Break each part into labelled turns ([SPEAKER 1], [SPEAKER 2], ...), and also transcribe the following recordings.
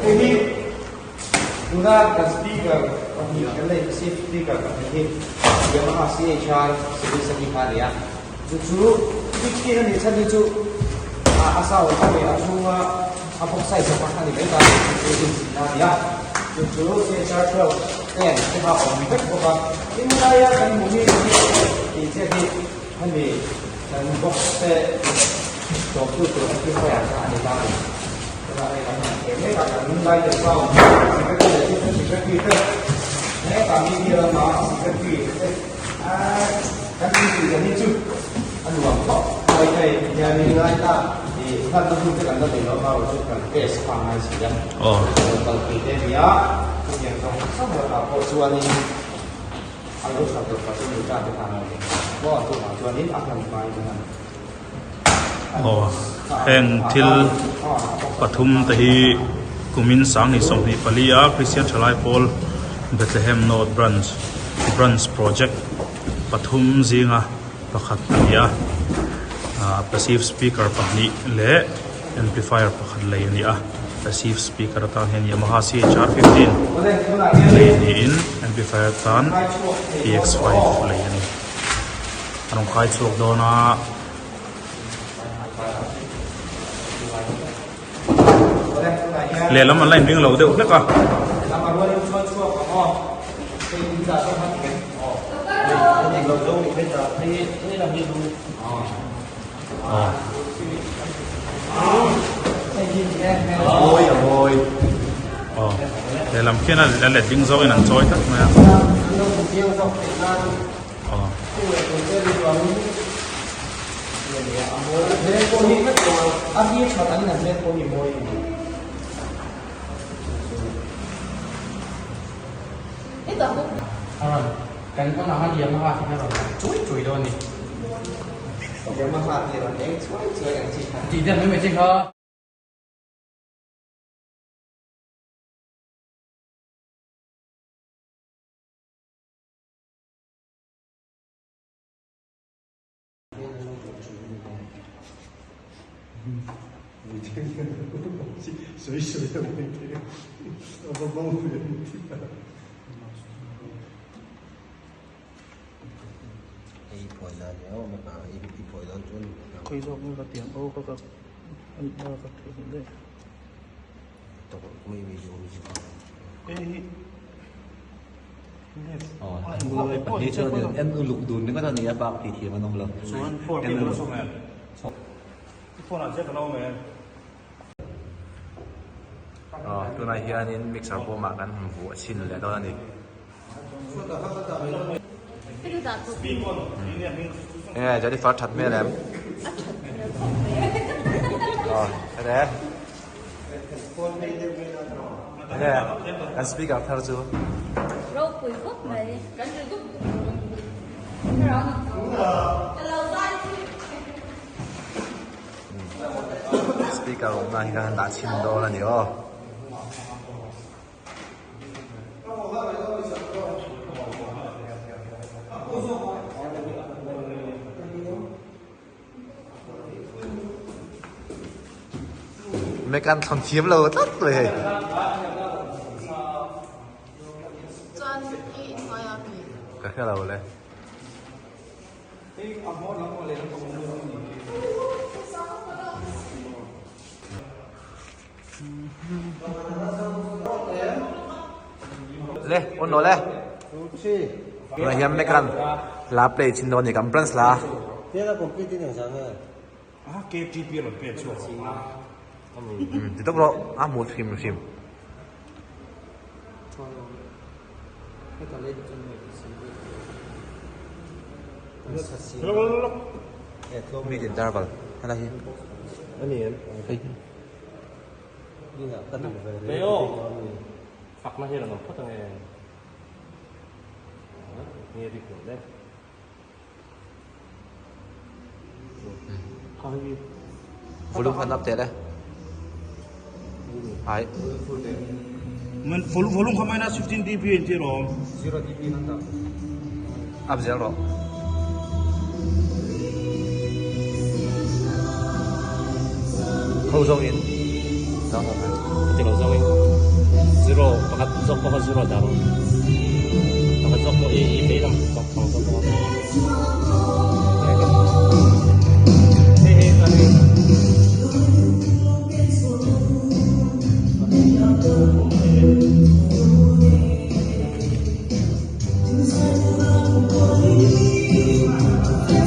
[SPEAKER 1] ini guna speaker ini kalau speaker ini yang masih HR segi karya itu bikin ini saya itu asal kami asal apa saya sepakat di mereka itu ya itu HR show kan kita orang kita ini saya kan mungkin di sini kami dan box做不做的机会啊，是哪里打的？是哪里打的？每个人来的时候，几个币的，每个币的嘛几个币的，看你自己的主，按往后，可以下面来打，你看到这个的内容嘛，我就看 base 方案是的。哦。到几点呀？今年中上个打破主安的，还有差不多把这个价值看了，我做嘛主安的阿强买的呢。
[SPEAKER 2] heng thil pathum tahi kumin sang ni somni palia Christian Thalai Paul Bethlehem North Branch project pathum zinga pakhat ania passive speaker pahni le amplifier pakhat lei ania passive speaker ta hen Yamaha CHR15 lei ni in amplifier tan TX5 lei ani anong khai chuk dona lẽ lắm mà lại miếng lẩu được cả để làm kia là lẹt đinh roi nằm trôi tất mà
[SPEAKER 3] kan ko naman dia mah sih kan cuy doang nih
[SPEAKER 1] dia mah dia orang cuy yang cik
[SPEAKER 3] tidak memang cik ha
[SPEAKER 1] 水的问题，不包的问题。
[SPEAKER 4] phổi là nếu mà bảo phổi đó chuẩn
[SPEAKER 2] khơi rộng như là tiếng ô có anh có thể hiện đây
[SPEAKER 4] tổng mình video
[SPEAKER 2] người
[SPEAKER 4] bật đi cho được em lục đùn nó có thân gì bao thì mà nông lực
[SPEAKER 2] em lục xong này phone là chết ở đâu mày
[SPEAKER 4] tôi này hiện nên mixer bộ màกันหัวชิ้นเลยตอนนี้จะได้ฟัดถัดแม่แหลมthế đấy anh speak up thao chưa
[SPEAKER 5] rau quỳ khúc này cảnh rừng khúc
[SPEAKER 4] speak up này là đã chín đô là nhiều mấy căn thằng chiếm lâu tất rồi cái cái lâu lên lên ôn nó lên rồi hiếm mấy căn lá play chín đồn thì cầm plans lá
[SPEAKER 1] thế là cũng cái này sao nữa
[SPEAKER 2] KTP là cái chỗ
[SPEAKER 4] thì tốc độ một phim mid interval hay là gì
[SPEAKER 1] anh em
[SPEAKER 3] phật nó hay là nó phất này nghe đi kiểu đấy
[SPEAKER 4] volume phần update đấy ai
[SPEAKER 2] mình volume không minus 15 dB thế rồi
[SPEAKER 1] 0 dB nanti
[SPEAKER 4] up zero khâu dâu in đó
[SPEAKER 3] chỉ là do anh
[SPEAKER 6] zero pakat zok pakat zero daro pakat zok mo i lam zok pang zok mo
[SPEAKER 7] Hãy subscribe cho kênh Ghiền Mì Gõ để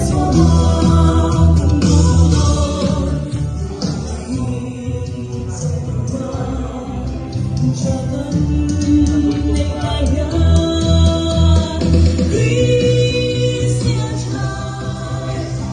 [SPEAKER 7] không bỏ lỡ